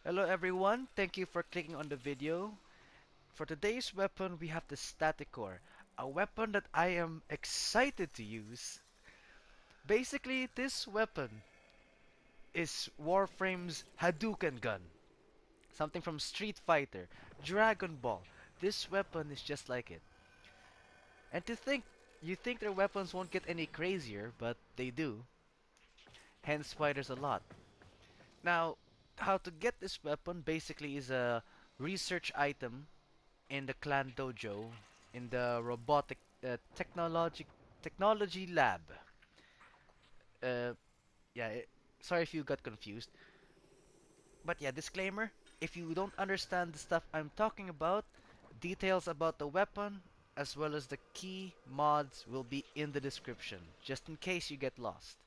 Hello everyone, thank you for clicking on the video. For today's weapon we have the Staticor, a weapon that I am excited to use. Basically, this weapon is Warframe's Hadouken gun. Something from Street Fighter, Dragon Ball. This weapon is just like it. And you think their weapons won't get any crazier, but they do. Hence why there's a lot. Now, how to get this weapon basically is a research item in the Clan Dojo in the robotic technology lab. Uh, yeah, sorry if you got confused. But yeah, disclaimer, if you don't understand the stuff I'm talking about, details about the weapon as well as the key mods will be in the description, just in case you get lost.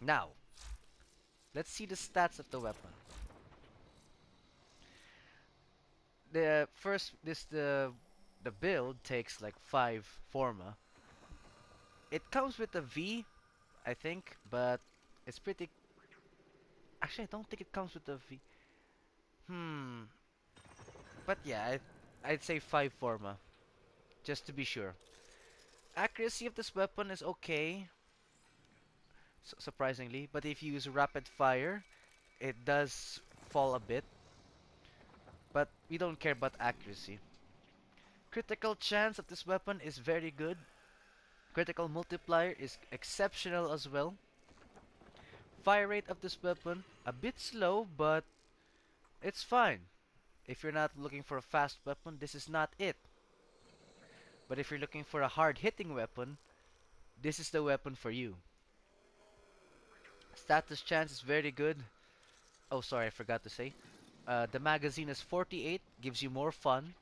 Now, let's see the stats of the weapon. The first this the build takes like 5 Forma. It comes with a V, I think, but it's pretty. Actually, I don't think it comes with a V. Hmm. But yeah, I'd say 5 Forma, just to be sure. Accuracy of this weapon is okay, surprisingly, but if you use rapid fire, it does fall a bit. But we don't care about accuracy. Critical chance of this weapon is very good. Critical multiplier is exceptional as well. Fire rate of this weapon, a bit slow, but it's fine. If you're not looking for a fast weapon, this is not it. But if you're looking for a hard-hitting weapon, this is the weapon for you. Status chance is very good. Oh, sorry, I forgot to say. The magazine is 48, gives you more fun.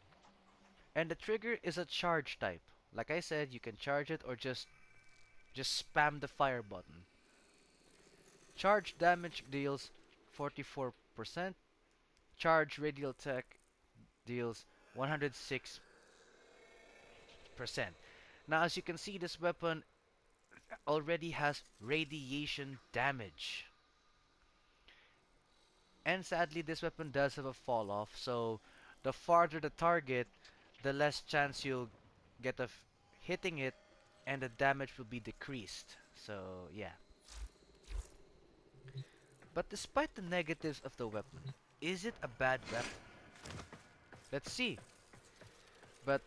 And the trigger is a charge type. Like I said, you can charge it or just spam the fire button. Charge damage deals 44%. Charge radial attack deals 106%. Now, as you can see, this weapon already has radiation damage. And sadly, this weapon does have a fall off, so the farther the target, the less chance you'll get of hitting it, and the damage will be decreased. So, yeah. But despite the negatives of the weapon, is it a bad weapon? Let's see. But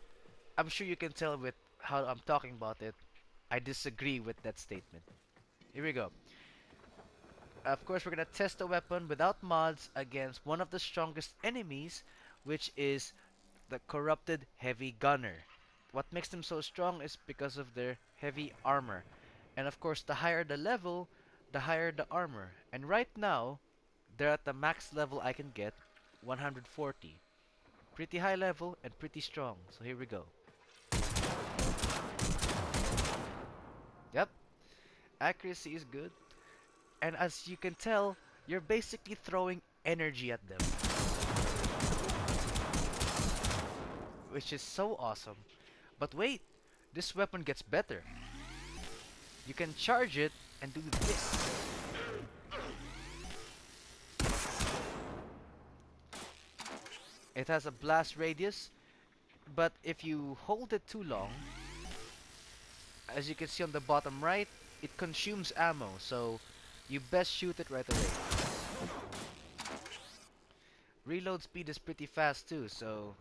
I'm sure you can tell with how I'm talking about it, I disagree with that statement. Here we go. Of course, we're gonna test the weapon without mods against one of the strongest enemies, which is the corrupted heavy gunner. What makes them so strong is because of their heavy armor. And of course, the higher the level, the higher the armor. And right now, they're at the max level I can get, 140. Pretty high level and pretty strong. So here we go. Yep, accuracy is good. And as you can tell, you're basically throwing energy at them, which is so awesome. But wait, this weapon gets better. You can charge it and do this. It has a blast radius, but if you hold it too long, as you can see on the bottom right, it consumes ammo, so you best shoot it right away. Reload speed is pretty fast too, so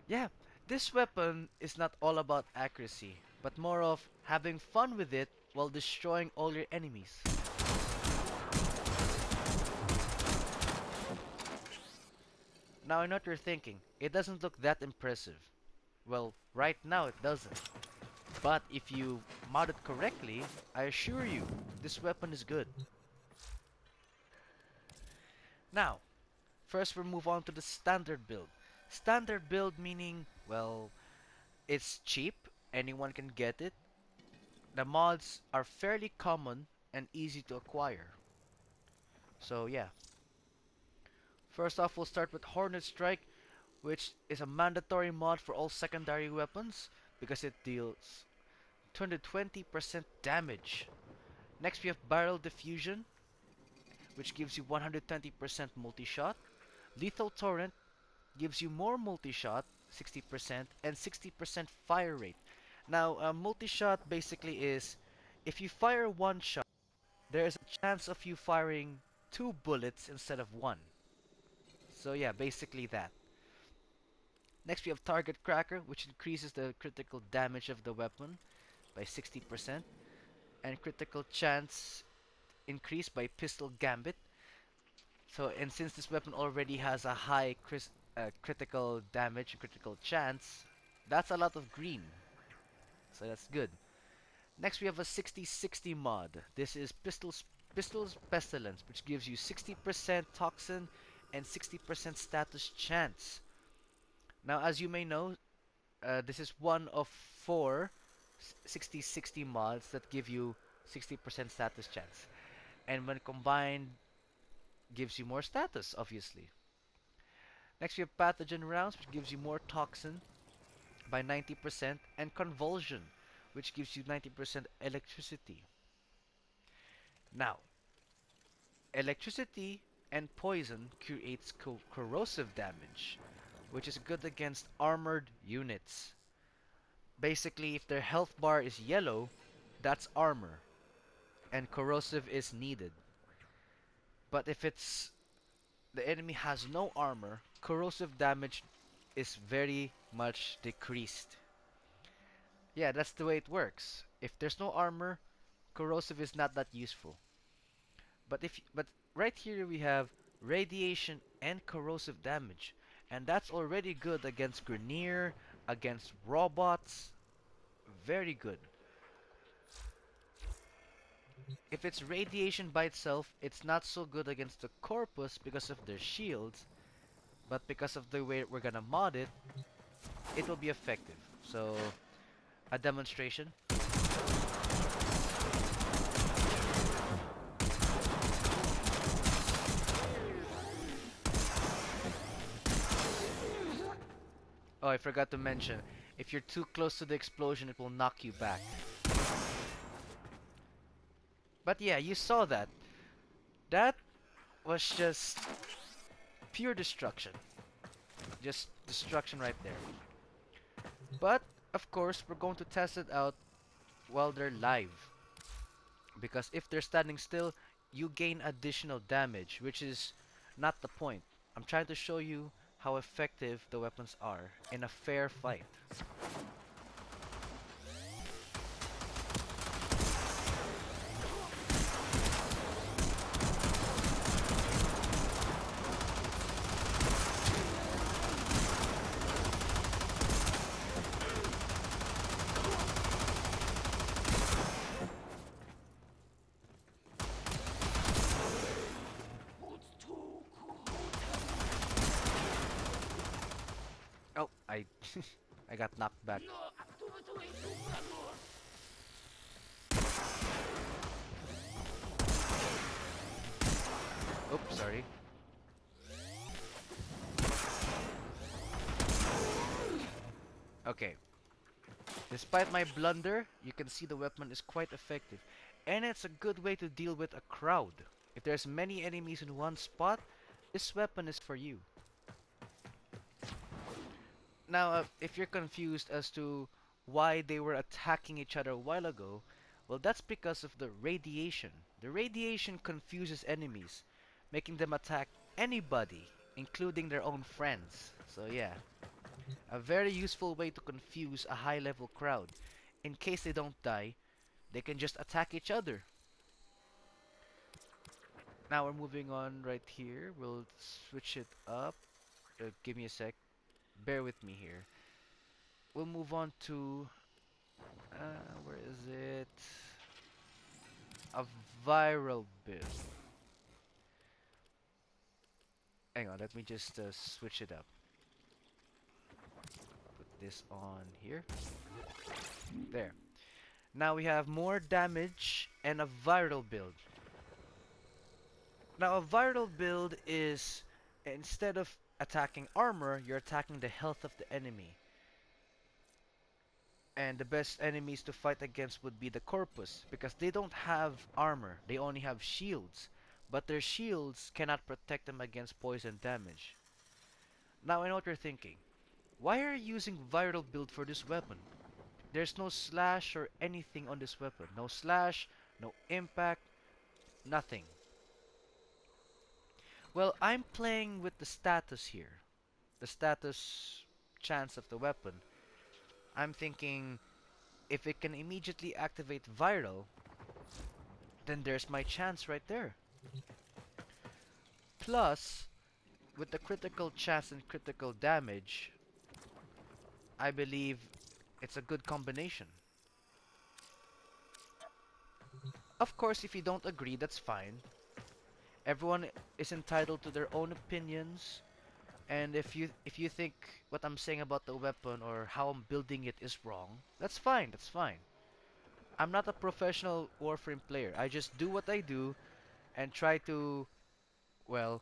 yeah, this weapon is not all about accuracy, but more of having fun with it while destroying all your enemies. Now I know what you're thinking, it doesn't look that impressive. Well, right now it doesn't. But if you mod it correctly, I assure you, this weapon is good. Now, first we'll move on to the standard build. Standard build meaning, well, it's cheap, anyone can get it. The mods are fairly common and easy to acquire. So yeah. First off, we'll start with Hornet Strike, which is a mandatory mod for all secondary weapons because it deals 220% damage. Next we have Barrel Diffusion, which gives you 120% multi-shot. Lethal Torrent gives you more multi-shot, 60%, and 60% fire rate. Now, multi-shot basically is if you fire one shot, there is a chance of you firing two bullets instead of one. So yeah, basically that. Next we have Target Cracker, which increases the critical damage of the weapon by 60%, and critical chance increased by Pistol Gambit. So, and since this weapon already has a high critical damage, critical chance, that's a lot of green. So that's good. Next we have a 60-60 mod. This is Pistol's Pestilence, which gives you 60% Toxin and 60% status chance. Now, as you may know, this is one of four 60-60 mods that give you 60% status chance. And when combined, gives you more status, obviously. Next, we have Pathogen Rounds, which gives you more Toxin by 90%, and Convulsion, which gives you 90% electricity. Now, electricity and poison creates corrosive damage, which is good against armored units. Basically, if their health bar is yellow, that's armor, and corrosive is needed. But if the enemy has no armor, corrosive damage is very much decreased. Yeah, that's the way it works. If there's no armor, corrosive is not that useful. But right here we have radiation and corrosive damage, and that's already good against Grineer, against robots. Very good. If it's radiation by itself, it's not so good against the Corpus because of their shields, but because of the way we're gonna mod it, it will be effective. So, a demonstration. Oh, I forgot to mention, if you're too close to the explosion, it will knock you back. But yeah, you saw that. That was just pure destruction. Just destruction right there. But, of course, we're going to test it out while they're live. Because if they're standing still, you gain additional damage, which is not the point. I'm trying to show you how effective the weapons are in a fair fight. Oh, I I got knocked back. Oops, sorry. Okay. Despite my blunder, you can see the weapon is quite effective. And it's a good way to deal with a crowd. If there's many enemies in one spot, this weapon is for you. Now, if you're confused as to why they were attacking each other a while ago, well, that's because of the radiation. The radiation confuses enemies, making them attack anybody, including their own friends. So yeah, a very useful way to confuse a high-level crowd. In case they don't die, they can just attack each other. Now we're moving on right here. We'll switch it up. Give me a sec. Bear with me here. We'll move on to where is it? A viral build. Hang on, let me just switch it up. Put this on here. There. Now we have more damage and a viral build. Now a viral build is instead of attacking armor, you're attacking the health of the enemy. And the best enemies to fight against would be the Corpus, because they don't have armor, they only have shields. but their shields cannot protect them against poison damage. Now I know what you're thinking. Why are you using viral build for this weapon? There's no slash or anything on this weapon. No slash, no impact, nothing. Well, I'm playing with the status here. The status chance of the weapon. I'm thinking if it can immediately activate viral, then there's my chance right there. Plus, with the critical chance and critical damage, I believe it's a good combination. Of course, if you don't agree, that's fine. Everyone is entitled to their own opinions, and if you think what I'm saying about the weapon or how I'm building it is wrong, that's fine, that's fine. I'm not a professional Warframe player. I just do what I do and try to, well,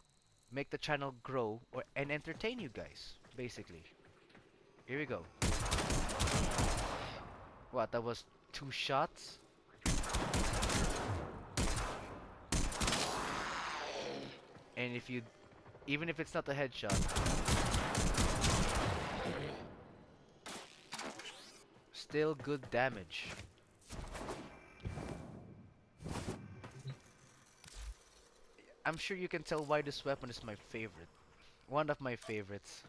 make the channel grow and entertain you guys, basically. Here we go. What, that was 2 shots? And even if it's not a headshot, still good damage. I'm sure you can tell why this weapon is my favorite. One of my favorites.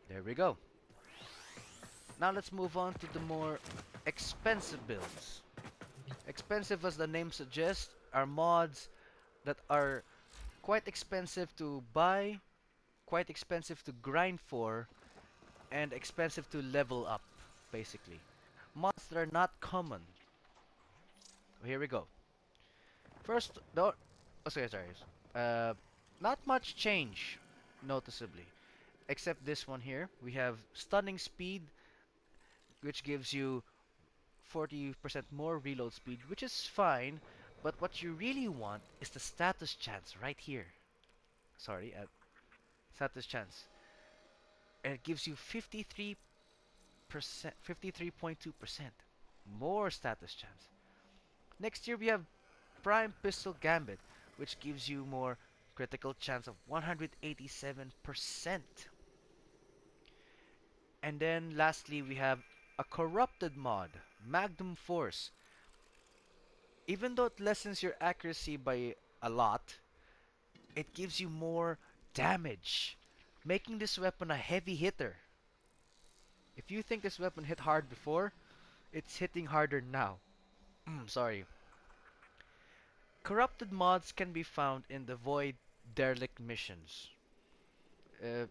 There we go. Now let's move on to the more expensive builds. Expensive, as the name suggests, are mods that are quite expensive to buy, quite expensive to grind for, and expensive to level up, basically. Mods that are not common. Here we go. First, no, oh, sorry. Uh, Not much change, noticeably, except this one here. We have stunning speed, which gives you 40% more reload speed, which is fine, but what you really want is the status chance right here. Sorry, status chance. And it gives you 53.2% more status chance. Next here we have Prime Pistol Gambit, which gives you more critical chance of 187%. And then lastly we have a corrupted mod, Magnum Force. Even though it lessens your accuracy by a lot, it gives you more damage, making this weapon a heavy hitter. If you think this weapon hit hard before, it's hitting harder now. Sorry. Corrupted mods can be found in the Void Derelict missions. Uh,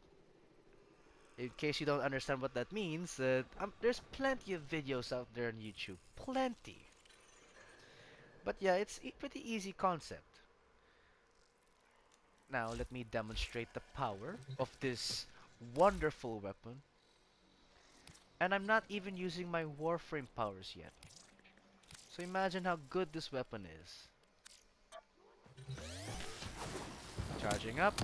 in case you don't understand what that means, there's plenty of videos out there on YouTube. Plenty. But yeah, it's a pretty easy concept. Now let me demonstrate the power of this wonderful weapon. And I'm not even using my Warframe powers yet. So imagine how good this weapon is. Charging up.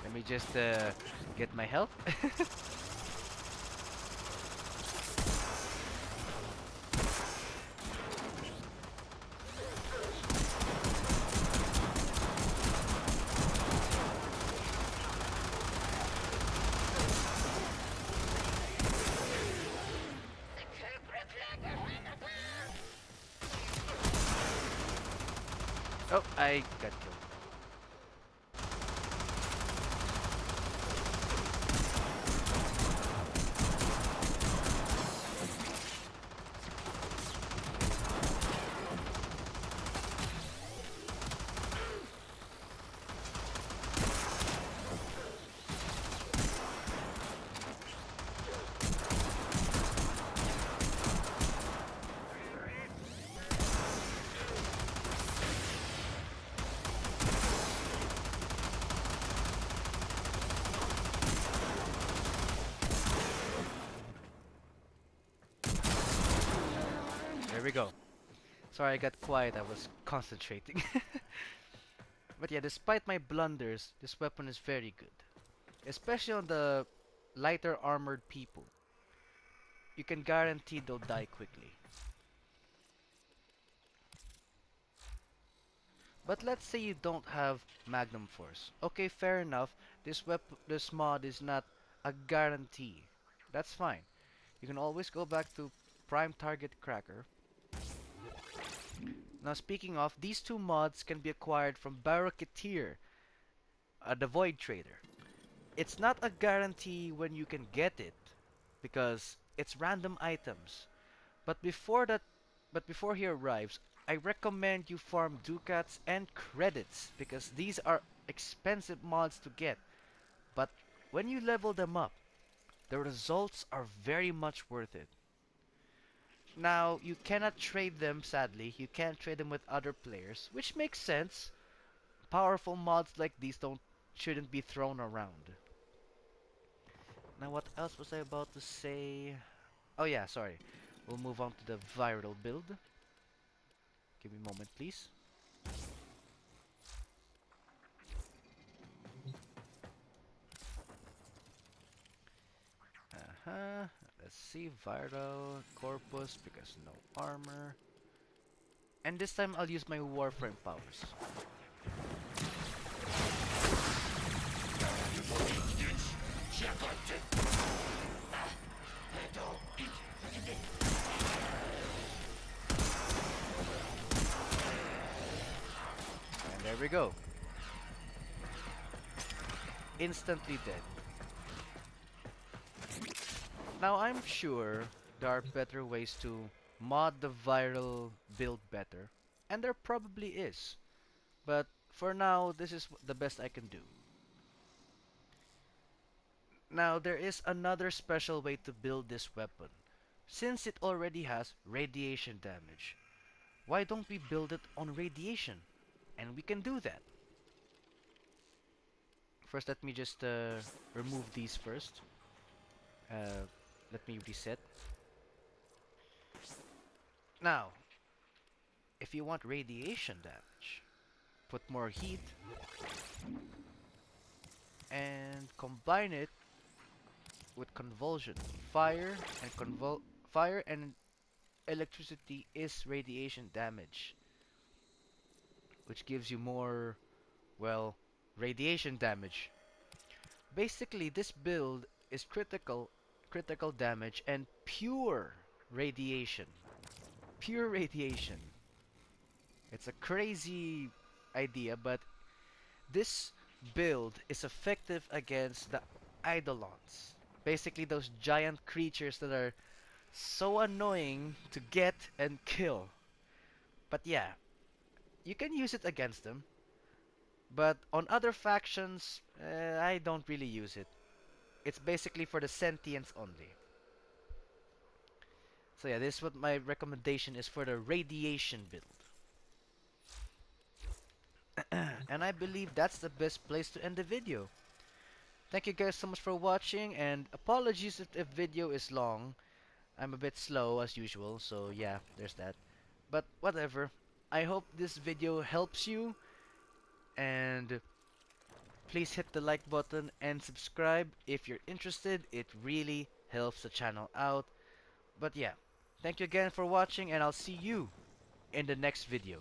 Let me just get my health. Oh, I got killed. we go. Sorry, I got quiet. I was concentrating. But yeah, despite my blunders, this weapon is very good. Especially on the lighter armored people. You can guarantee they'll die quickly. But let's say you don't have Magnum Force. Okay, fair enough. This mod is not a guarantee. That's fine. You can always go back to Prime Target Cracker. Now speaking of, these two mods can be acquired from Barraketeer, the Void Trader. It's not a guarantee when you can get it, because it's random items. But before that, but before he arrives, I recommend you farm ducats and credits because these are expensive mods to get. But when you level them up, the results are very much worth it. Now, you cannot trade them, sadly. You can't trade them with other players, which makes sense. Powerful mods like these shouldn't be thrown around. Now, what else was I about to say? Oh yeah, sorry. We'll move on to the viral build. Give me a moment, please. Let's see, viral corpus because no armor. And this time I'll use my Warframe powers. And there we go. Instantly dead. Now I'm sure there are better ways to mod the viral build better, and there probably is. But for now, this is the best I can do. Now there is another special way to build this weapon. Since it already has radiation damage, why don't we build it on radiation? And we can do that. First, let me just remove these first. Let me reset. Now, if you want radiation damage, put more heat and combine it with convulsion. Fire and electricity is radiation damage, which gives you more, well, radiation damage. Basically, this build is critical damage and pure radiation. Pure radiation. It's a crazy idea, but this build is effective against the Eidolons. Basically those giant creatures that are so annoying to get and kill. But yeah, you can use it against them. But on other factions, I don't really use it. It's basically for the sentients only. So yeah, this is what my recommendation is for the radiation build. And I believe that's the best place to end the video. Thank you guys so much for watching, and apologies if the video is long. I'm a bit slow as usual, so yeah, there's that. But whatever. I hope this video helps you, and please hit the like button and subscribe if you're interested. It really helps the channel out. But yeah, thank you again for watching, and I'll see you in the next video.